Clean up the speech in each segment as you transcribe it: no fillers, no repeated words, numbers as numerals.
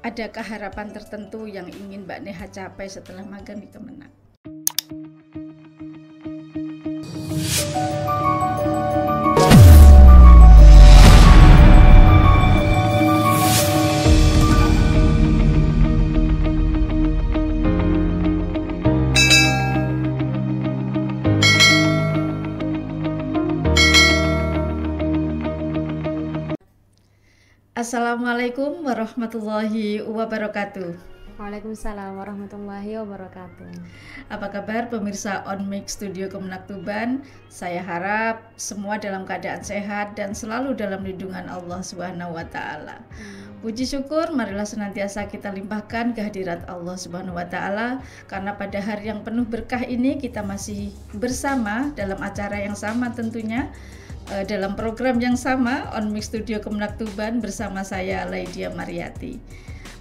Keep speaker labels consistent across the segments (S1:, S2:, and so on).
S1: Adakah harapan tertentu yang ingin Mbak Neha capai setelah magang di Kemenag? Assalamualaikum warahmatullahi wabarakatuh.
S2: Waalaikumsalam warahmatullahi wabarakatuh.
S1: Apa kabar pemirsa On Mic Studio Kemenag Tuban? Saya harap semua dalam keadaan sehat dan selalu dalam lindungan Allah Subhanahu wa taala. Puji syukur marilah senantiasa kita limpahkan kehadirat Allah Subhanahu wa taala, karena pada hari yang penuh berkah ini kita masih bersama dalam acara yang sama tentunya. Dalam program yang sama On Mic Studio Kemenag Tuban bersama saya Laidia Mariati.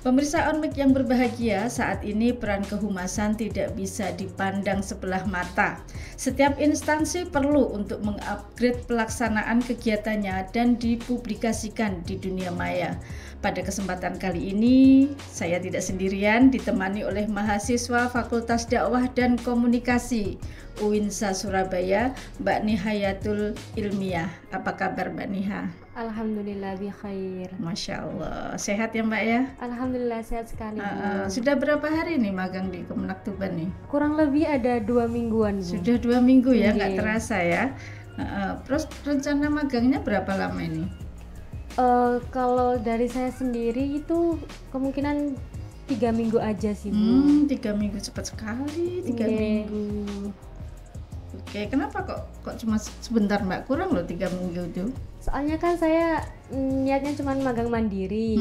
S1: Pemirsa On Mic yang berbahagia, saat ini peran kehumasan tidak bisa dipandang sebelah mata. Setiap instansi perlu untuk mengupgrade pelaksanaan kegiatannya dan dipublikasikan di dunia maya. Pada kesempatan kali ini, saya tidak sendirian, ditemani oleh mahasiswa Fakultas Dakwah dan Komunikasi UINSA Surabaya, Mbak Nihayatul Ilmiah. Apa kabar Mbak Niha?
S2: Alhamdulillah bi khair.
S1: Masya Allah, sehat ya Mbak ya?
S2: Alhamdulillah sehat sekali.
S1: Sudah berapa hari nih magang di Kemenag Tuban nih?
S2: Kurang lebih ada 2 mingguan. Bu.
S1: Sudah 2 minggu ya, nggak terasa ya. Terus rencana magangnya berapa lama ini?
S2: Kalau dari saya sendiri itu kemungkinan 3 minggu aja sih Bu.
S1: 3 minggu cepat sekali, 3 minggu. Oke, kenapa kok cuma sebentar Mbak? Kurang loh 3 minggu itu.
S2: Soalnya kan saya niatnya cuma magang mandiri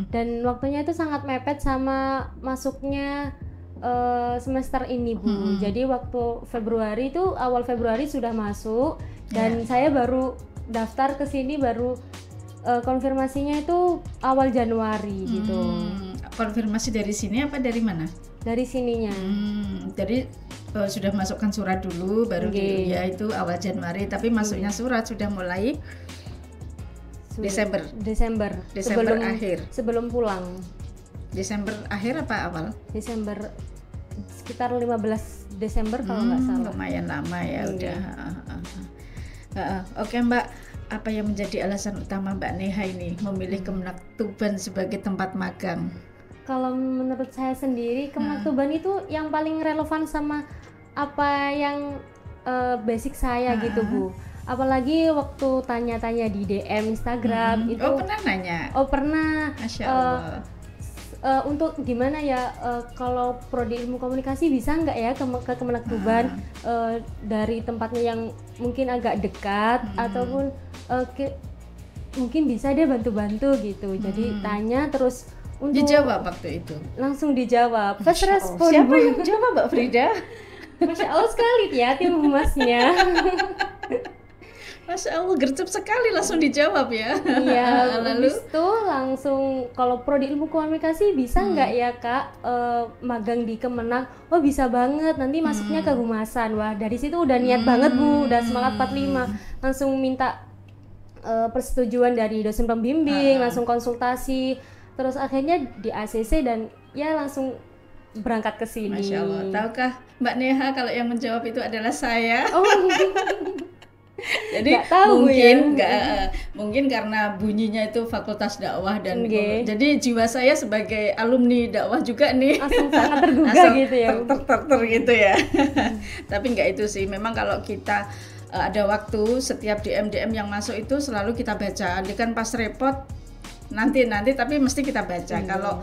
S2: dan waktunya itu sangat mepet sama masuknya semester ini Bu. Jadi waktu Februari itu awal Februari sudah masuk dan saya baru daftar ke sini baru konfirmasinya itu awal Januari gitu.
S1: Konfirmasi dari sini apa dari mana? Dari
S2: sininya.
S1: Jadi sudah masukkan surat dulu baru ya itu awal Januari, tapi masuknya surat sudah mulai Desember akhir. Sebelum pulang. Desember akhir apa awal?
S2: Desember sekitar 15 Desember kalau nggak salah.
S1: Lumayan lama ya udah. Oke Mbak, apa yang menjadi alasan utama Mbak Neha ini memilih Kemenag Tuban sebagai tempat magang?
S2: Kalau menurut saya sendiri Kemenag Tuban itu yang paling relevan sama apa yang basic saya gitu Bu. Apalagi waktu tanya-tanya di DM Instagram itu.
S1: Oh pernah nanya?
S2: Oh pernah.
S1: Masya Allah.
S2: Untuk gimana ya kalau prodi ilmu komunikasi bisa nggak ya ke Kemenag Tuban dari tempatnya yang mungkin agak dekat ataupun mungkin bisa dia bantu-bantu gitu. Jadi tanya terus untuk
S1: dijawab waktu itu.
S2: Langsung dijawab. Fast respon.
S1: Siapa yang jawab Mbak Frida?
S2: Masya Allah sekali ya tim humasnya.
S1: Masya Allah, gercep sekali langsung dijawab ya.
S2: Iya, lalu itu langsung kalau prodi ilmu komunikasi bisa nggak ya Kak magang di Kemenag? Oh bisa banget, nanti masuknya ke humasan. Wah dari situ udah niat banget Bu, udah semangat 45. Langsung minta persetujuan dari dosen pembimbing, langsung konsultasi. Terus akhirnya di ACC dan ya langsung berangkat ke sini.
S1: Masya Allah, tahukah Mbak Neha kalau yang menjawab itu adalah saya?
S2: Oh.
S1: Jadi mungkin karena bunyinya itu Fakultas Dakwah dan jadi jiwa saya sebagai alumni dakwah juga nih
S2: langsung sangat tergugah gitu ya.
S1: Gitu ya. Tapi enggak itu sih. Memang kalau kita ada waktu setiap DM yang masuk itu selalu kita baca. Nanti kan pas repot nanti tapi mesti kita baca. Kalau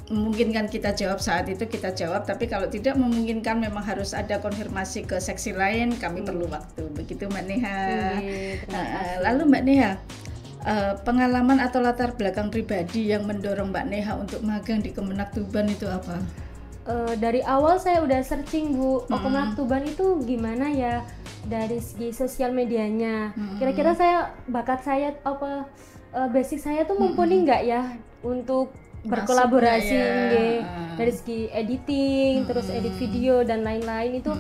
S1: memungkinkan kita jawab saat itu kita jawab, tapi kalau tidak memungkinkan memang harus ada konfirmasi ke seksi lain, kami perlu waktu. Begitu Mbak Neha. Lalu Mbak Neha, pengalaman atau latar belakang pribadi yang mendorong Mbak Neha untuk magang di Kemenag Tuban itu apa?
S2: Dari awal saya udah searching Bu, Kemenag Tuban itu gimana ya dari segi sosial medianya. Kira-kira bakat saya apa basic saya tuh mumpuni nggak ya untuk berkolaborasi dari segi editing, terus edit video dan lain-lain itu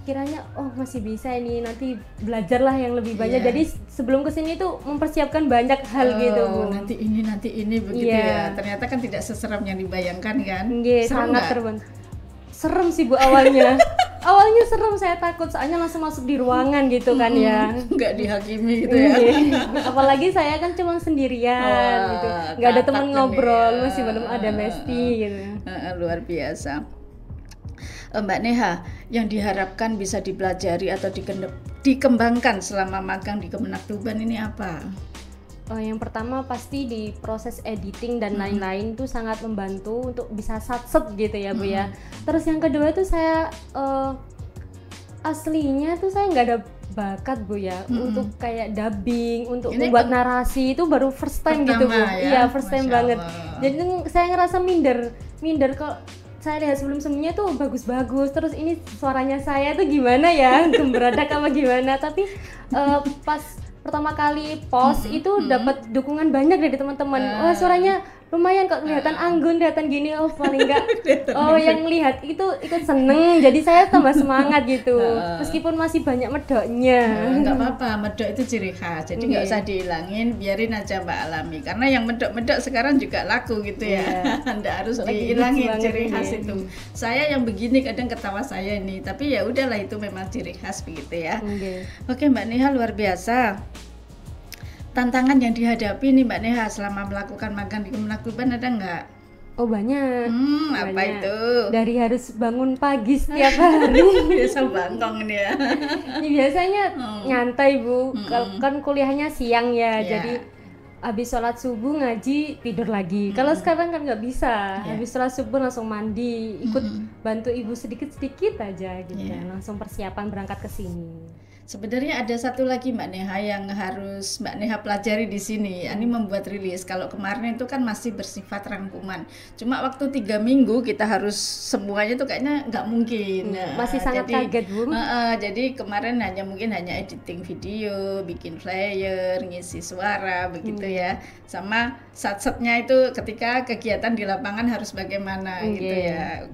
S2: kiranya oh masih bisa ini, nanti belajarlah yang lebih banyak. Jadi sebelum kesini tuh mempersiapkan banyak hal gitu Bu.
S1: Nanti ini begitu ya. Ternyata kan tidak seseram yang dibayangkan kan.
S2: Sangat terbantu. Serem sih Bu awalnya. Awalnya serem, saya takut soalnya langsung masuk di ruangan gitu kan ya.
S1: Nggak dihakimi gitu ya.
S2: Apalagi saya kan cuma sendirian gitu. Nggak ada teman ngobrol, masih belum ada Mesti gitu.
S1: Luar biasa. Mbak Neha, yang diharapkan bisa dipelajari atau dikembangkan selama magang di Kemenak Tuban ini apa?
S2: Yang pertama pasti di proses editing dan lain-lain tuh sangat membantu untuk bisa satset gitu ya Bu ya. Terus yang kedua tuh saya aslinya tuh saya nggak ada bakat Bu ya untuk kayak dubbing, untuk ini membuat narasi itu baru first time gitu Bu. Iya first time banget. Jadi saya ngerasa minder kalau saya lihat sebelum-sebelumnya tuh bagus-bagus, terus ini suaranya saya tuh gimana ya, gemberadak apa gimana, tapi pas pertama kali post itu dapat dukungan banyak dari teman-teman. Wah suaranya lumayan kok, kelihatan anggun, kelihatan gini, oh paling enggak yang lihat itu ikut seneng, jadi saya tambah semangat gitu. Meskipun masih banyak medoknya.
S1: Enggak apa-apa, medok itu ciri khas, jadi nggak usah dihilangin, biarin aja Mbak alami. Karena yang medok-medok sekarang juga laku gitu ya, nggak harus dihilangin ciri khas itu. Saya yang begini kadang ketawa saya ini, tapi ya udahlah itu memang ciri khas begitu ya. Oke Mbak Neha, luar biasa. Tantangan yang dihadapi nih Mbak Neha selama melakukan magang di Kemenak Tuban ada nggak?
S2: Oh banyak.
S1: Apa itu?
S2: Dari harus bangun pagi setiap hari.
S1: Biasa bangkong ini ya.
S2: Ini biasanya nyantai Bu. Kan kuliahnya siang ya, jadi habis sholat subuh ngaji tidur lagi. Kalau sekarang kan nggak bisa. Habis sholat subuh langsung mandi, ikut bantu ibu sedikit-sedikit aja gitu. Langsung persiapan berangkat ke sini.
S1: Sebenarnya ada satu lagi Mbak Neha yang harus Mbak Neha pelajari di sini. Ini membuat rilis. Kalau kemarin itu kan masih bersifat rangkuman. Cuma waktu 3 minggu kita harus semuanya tuh kayaknya nggak mungkin.
S2: Masih sangat kaget Bu.
S1: Jadi kemarin mungkin hanya editing video, bikin flyer, ngisi suara begitu ya. Sama satsetnya itu ketika kegiatan di lapangan harus bagaimana gitu ya.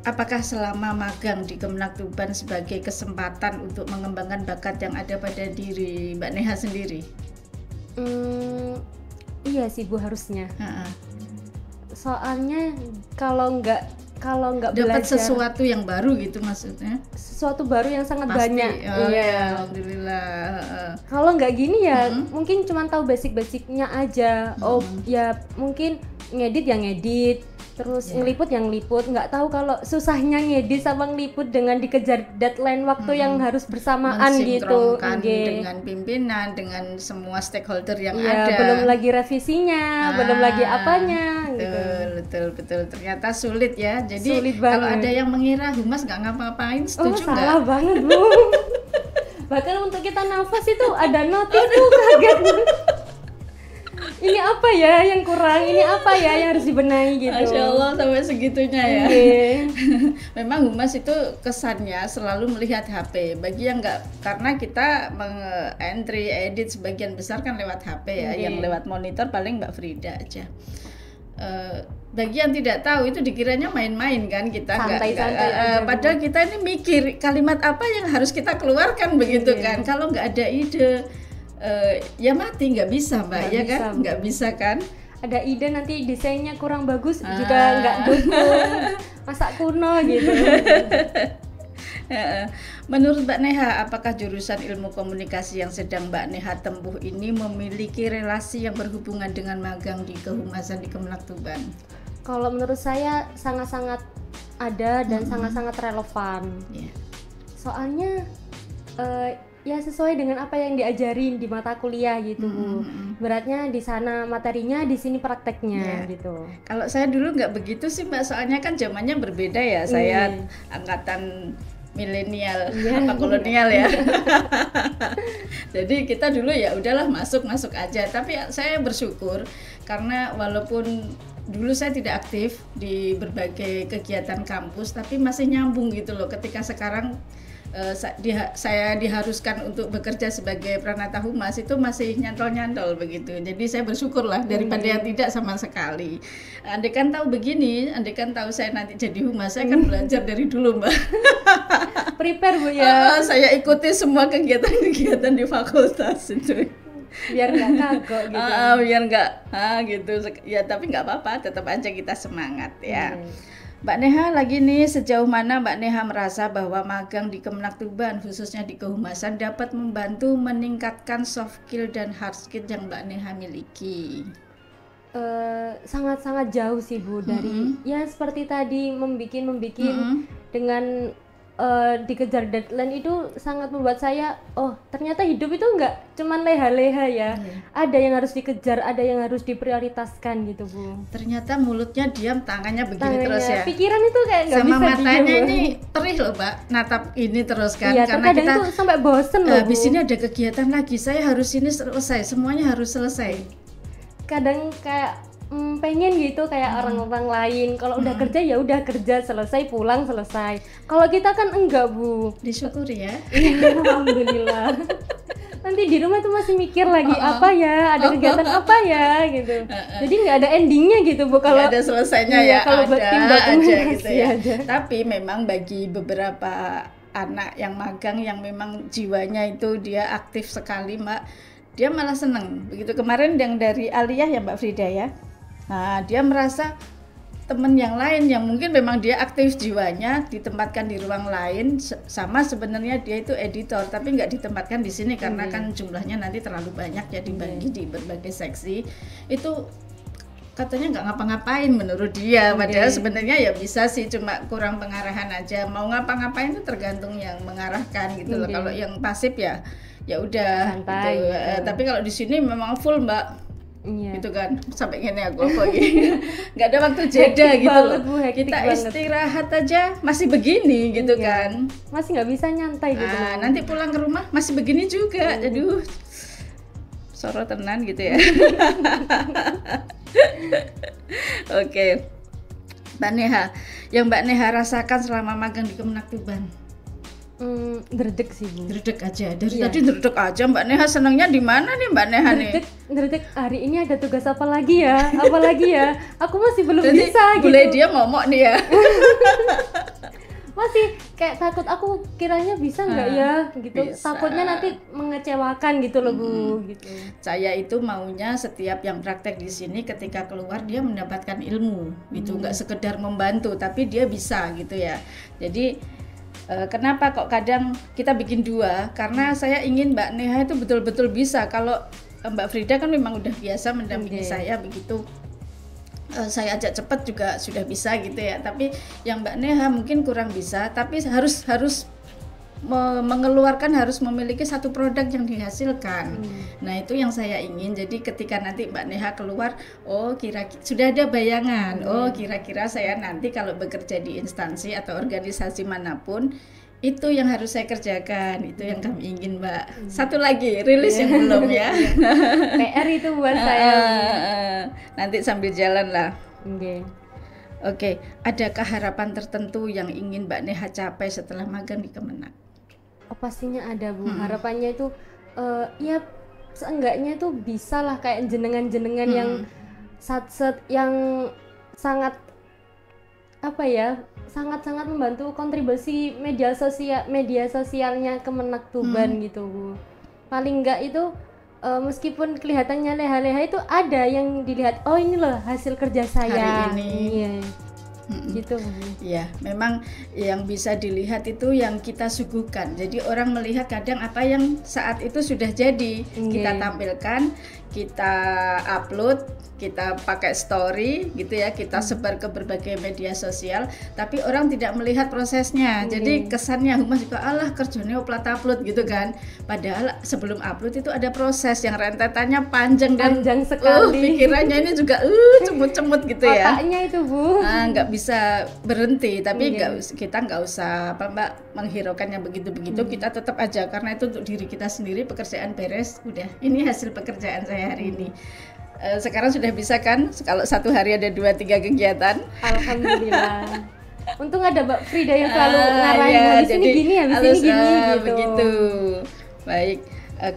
S1: Apakah selama magang di Kemenak Tuban sebagai kesempatan untuk mengembangkan bakat yang ada pada diri Mbak Neha sendiri?
S2: Iya sih Bu harusnya. Soalnya kalau nggak
S1: dapat sesuatu yang baru gitu maksudnya?
S2: Sesuatu baru yang sangat
S1: pasti
S2: banyak.
S1: Alhamdulillah.
S2: Kalau nggak gini ya mungkin cuma tahu basic-basicnya aja. Ya mungkin ngedit yang ngedit. Terus ngeliput yang liput, nggak tahu kalau susahnya ngedit sama ngeliput dengan dikejar deadline waktu yang harus bersamaan gitu.
S1: Dengan pimpinan, dengan semua stakeholder yang ada.
S2: Belum lagi revisinya, belum lagi apanya.
S1: Betul. Ternyata sulit ya. Jadi kalau ada yang mengira humas nggak ngapa-ngapain, setuju nggak?
S2: Salah banget Bu. Bahkan untuk kita nafas itu ada notif tuh, kaget. Ini apa ya yang kurang, ini apa ya yang harus dibenahi gitu.
S1: Masya Allah sampai segitunya ya. Memang humas itu kesannya selalu melihat HP. Bagi yang enggak, karena kita entry edit sebagian besar kan lewat HP ya. Yang lewat monitor paling Mbak Frida aja. Bagi yang tidak tahu itu dikiranya main-main kan, kita santai-santai padahal kita ini mikir kalimat apa yang harus kita keluarkan begitu kan. Kalau nggak ada ide ya mati, nggak bisa Mbak, ya kan? Nggak bisa kan?
S2: Ada ide nanti desainnya kurang bagus juga nggak dukung, masa kuno gitu.
S1: Menurut Mbak Neha, apakah jurusan ilmu komunikasi yang sedang Mbak Neha tempuh ini memiliki relasi yang berhubungan dengan magang di kehumasan di Kemenak Tuban?
S2: Kalau menurut saya sangat-sangat ada dan sangat-sangat relevan. Soalnya ya sesuai dengan apa yang diajarin di mata kuliah gitu Bu. Beratnya di sana materinya, di sini prakteknya gitu. Kalau
S1: saya dulu nggak begitu sih Mbak, soalnya kan zamannya berbeda ya. Saya angkatan milenial apa kolonial ya. Jadi kita dulu ya udahlah masuk aja. Tapi saya bersyukur karena walaupun dulu saya tidak aktif di berbagai kegiatan kampus, tapi masih nyambung gitu loh. Ketika sekarang saya diharuskan untuk bekerja sebagai pranata humas itu masih nyantol-nyantol begitu. Jadi saya bersyukurlah daripada yang tidak sama sekali. Andai kan tahu begini, andai kan tahu saya nanti jadi humas, saya akan belajar dari dulu, Mbak.
S2: Prepare Bu ya.
S1: Saya ikuti semua kegiatan-kegiatan di fakultas itu.
S2: Biar nggak kagok gitu.
S1: Biar nggak gitu ya, tapi nggak apa-apa, tetap aja kita semangat ya. Mbak Neha lagi nih, sejauh mana Mbak Neha merasa bahwa magang di Kemenak Tuban khususnya di kehumasan dapat membantu meningkatkan soft skill dan hard skill yang Mbak Neha miliki?
S2: Sangat-sangat jauh sih Bu dari ya seperti tadi membuat dengan dikejar deadline itu sangat membuat saya ternyata hidup itu nggak cuman leha-leha ya. Ada yang harus dikejar, ada yang harus diprioritaskan gitu Bu.
S1: Ternyata mulutnya diam, tangannya begini terus ya.
S2: Pikiran itu kayak nggak bisa
S1: sama matanya
S2: diem,
S1: ini perih loh Mbak, natap ini terus kan.
S2: Iya,
S1: karena kita
S2: itu sampai bosen loh Bu.
S1: Habis ini ada kegiatan lagi, saya harus ini selesai, semuanya harus selesai.
S2: Kadang kayak pengen gitu kayak orang-orang lain, kalau udah kerja ya udah kerja, selesai pulang selesai. Kalau kita kan enggak Bu.
S1: Disyukuri ya.
S2: Alhamdulillah. Nanti di rumah tuh masih mikir lagi apa ya, ada kegiatan apa ya gitu. Jadi nggak ada endingnya gitu Bu. Kalau
S1: ada selesainya ya,
S2: kalau buat tim
S1: aja gitu ya.
S2: Aja.
S1: Tapi memang bagi beberapa anak yang magang yang memang jiwanya itu dia aktif sekali Mbak, dia malah seneng. Begitu kemarin yang dari Aliyah ya Mbak Frida ya. Nah, dia merasa teman yang lain yang mungkin memang dia aktif jiwanya ditempatkan di ruang lain, sama sebenarnya dia itu editor tapi nggak ditempatkan di sini karena kan jumlahnya nanti terlalu banyak ya dibagi di berbagai seksi. Itu katanya nggak ngapa-ngapain menurut dia, padahal sebenarnya ya bisa sih, cuma kurang pengarahan aja. Mau ngapa-ngapain itu tergantung yang mengarahkan gitu loh. Kalau yang pasif ya udah gitu. Tapi kalau di sini memang full Mbak. Gitu kan, sampai gini aku gini. Nggak ada waktu jeda gitu loh. Kita istirahat aja masih begini gitu kan.
S2: Masih nggak bisa nyantai gitu.
S1: Nanti pulang ke rumah masih begini juga. Aduh, sorotenan gitu ya. Oke. Mbak Neha, yang Mbak Neha rasakan selama magang di Kemenak Tuban?
S2: Dredeg sih Bu.
S1: Dredeg aja, dari tadi dredeg aja. Mbak Neha senangnya di mana nih Mbak Neha nih?
S2: Dredeg, hari ini ada tugas apa lagi ya? Aku masih belum
S1: jadi,
S2: bisa gitu.
S1: Boleh dia ngomong nih ya.
S2: Masih kayak takut, aku kiranya bisa nggak ya gitu. Bisa. Takutnya nanti mengecewakan gitu loh Bu gitu.
S1: Saya itu maunya setiap yang praktek di sini ketika keluar dia mendapatkan ilmu gitu, nggak sekedar membantu tapi dia bisa gitu ya. Jadi kenapa kok kadang kita bikin dua? Karena saya ingin Mbak Neha itu betul-betul bisa. Kalau Mbak Frida kan memang udah biasa mendampingi saya begitu. Saya ajak cepat juga sudah bisa gitu ya. Tapi yang Mbak Neha mungkin kurang bisa. Tapi harus mengeluarkan, harus memiliki satu produk yang dihasilkan. Nah itu yang saya ingin. Jadi ketika nanti Mbak Neha keluar, kira-kira sudah ada bayangan. Kira-kira saya nanti kalau bekerja di instansi atau organisasi manapun, itu yang harus saya kerjakan. Itu yang kami ingin Mbak. Satu lagi rilis yang belum ya.
S2: PR itu buat saya.
S1: Nanti sambil jalan lah. Oke. Adakah harapan tertentu yang ingin Mbak Neha capai setelah magang di Kemenak?
S2: Pastinya ada Bu. Harapannya itu ya seenggaknya tuh bisa lah kayak jenengan-jenengan yang satset yang sangat sangat-sangat membantu kontribusi media sosialnya Kemenak Tuban gitu Bu. Paling enggak itu meskipun kelihatannya leha-leha itu ada yang dilihat, ini loh hasil kerja saya
S1: hari ini.
S2: Gitu.
S1: Ya, memang yang bisa dilihat itu yang kita suguhkan. Jadi orang melihat kadang apa yang saat itu sudah jadi kita tampilkan, kita upload, kita pakai story gitu ya, kita sebar ke berbagai media sosial, tapi orang tidak melihat prosesnya. Jadi kesannya humas juga kerjanya upload gitu kan. Padahal sebelum upload itu ada proses yang rentetannya panjang sekali. Pikirannya ini juga cemut-cemut gitu ya.
S2: Otaknya itu Bu.
S1: Nggak bisa berhenti, tapi kita nggak usah menghiraukan yang begitu-begitu. Kita tetap aja, karena itu untuk diri kita sendiri. Pekerjaan beres, udah ini hasil pekerjaan saya hari ini. Sekarang sudah bisa kan kalau satu hari ada 2-3 kegiatan?
S2: Alhamdulillah. Untung ada Mbak Frida yang selalu ngarahin, habis ini gini, habis ini gini gitu.
S1: Begitu. Baik,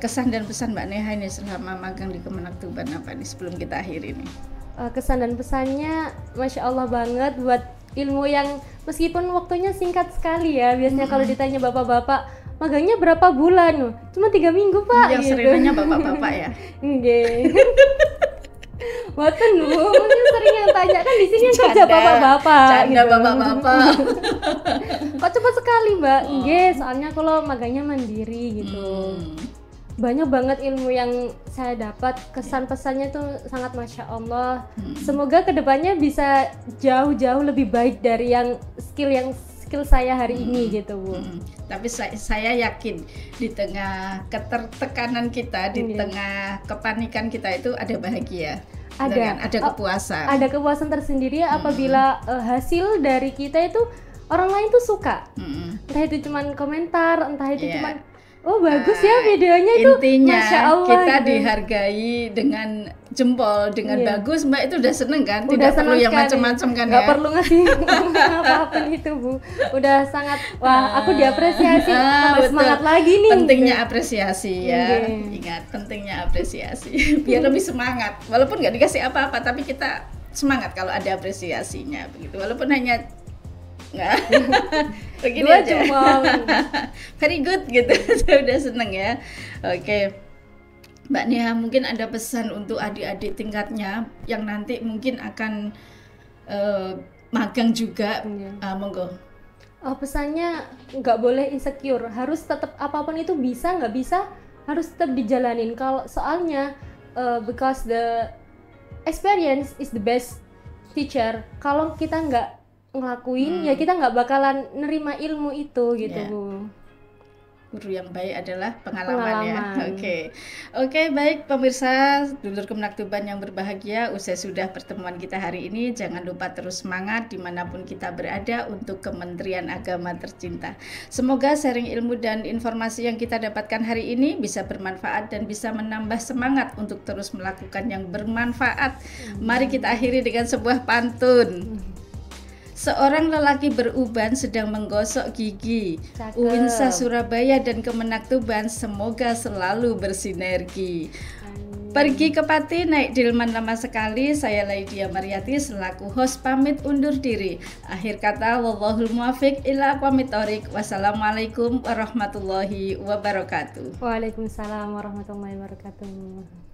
S1: kesan dan pesan Mbak Neha ini selama magang di Kemenak Tuban apa nih sebelum kita akhiri nih?
S2: Kesan dan pesannya Masya Allah banget buat ilmu yang meskipun waktunya singkat sekali ya. Biasanya kalau ditanya bapak-bapak, magangnya berapa bulan? Cuma 3 minggu Pak.
S1: Yang
S2: gitu.
S1: sering nanya bapak-bapak ya?
S2: Nggih. Boten Bu, mungkin sering yang tanya kan di sini yang kerja bapak-bapak.
S1: Canda
S2: gitu.
S1: bapak-bapak.
S2: Kok cepat sekali Mbak? Nggih, soalnya kalau magangnya mandiri gitu. Banyak banget ilmu yang saya dapat, kesan pesannya tuh sangat Masya Allah. Semoga kedepannya bisa jauh-jauh lebih baik dari yang skill saya hari ini gitu Bu.
S1: Tapi saya yakin di tengah ketertekanan kita, di tengah kepanikan kita itu ada bahagia. Ada kepuasan.
S2: Ada kepuasan tersendiri apabila hasil dari kita itu orang lain tuh suka. Entah itu cuman komentar, entah itu cuman oh bagus ya videonya itu.
S1: Intinya
S2: Masya Allah,
S1: kita
S2: gitu.
S1: dihargai dengan jempol, dengan bagus Mbak itu udah seneng kan?
S2: Udah
S1: Tidak perlu yang
S2: sekali.
S1: macam-macam kan
S2: Nggak
S1: ya?
S2: perlu ngasih apa-apa itu Bu. Udah sangat wah aku diapresiasi, tambah
S1: betul.
S2: semangat lagi nih.
S1: Pentingnya
S2: gitu.
S1: apresiasi ya. Ingat pentingnya apresiasi biar lebih semangat. Walaupun nggak dikasih apa-apa tapi kita semangat kalau ada apresiasinya begitu. Walaupun hanya nggak begini
S2: Dua
S1: aja.
S2: cuma
S1: Very good gitu. Saya udah seneng ya. Oke. Mbak Neha mungkin ada pesan untuk adik-adik tingkatnya yang nanti mungkin akan magang juga. Monggo.
S2: pesannya nggak boleh insecure, harus tetap apapun itu bisa nggak bisa harus tetap dijalanin. Kalau soalnya because the experience is the best teacher. Kalau kita nggak ngelakuin ya kita nggak bakalan nerima ilmu itu gitu Bu.
S1: Guru yang baik adalah pengalaman. Ya. Oke, baik pemirsa dulur Kemenak Tuban yang berbahagia, usai sudah pertemuan kita hari ini, jangan lupa terus semangat dimanapun kita berada untuk Kementerian Agama tercinta. Semoga sharing ilmu dan informasi yang kita dapatkan hari ini bisa bermanfaat dan bisa menambah semangat untuk terus melakukan yang bermanfaat. Mari kita akhiri dengan sebuah pantun. Seorang lelaki beruban sedang menggosok gigi. Uinsa Surabaya dan Kemenak Tuban semoga selalu bersinergi. Pergi ke Pati, naik delman lama sekali. Saya Laidia Mariati selaku host pamit undur diri. Akhir kata, wallahul muwaffiq ila aqwamit thoriq. Wassalamualaikum warahmatullahi wabarakatuh.
S2: Waalaikumsalam warahmatullahi wabarakatuh.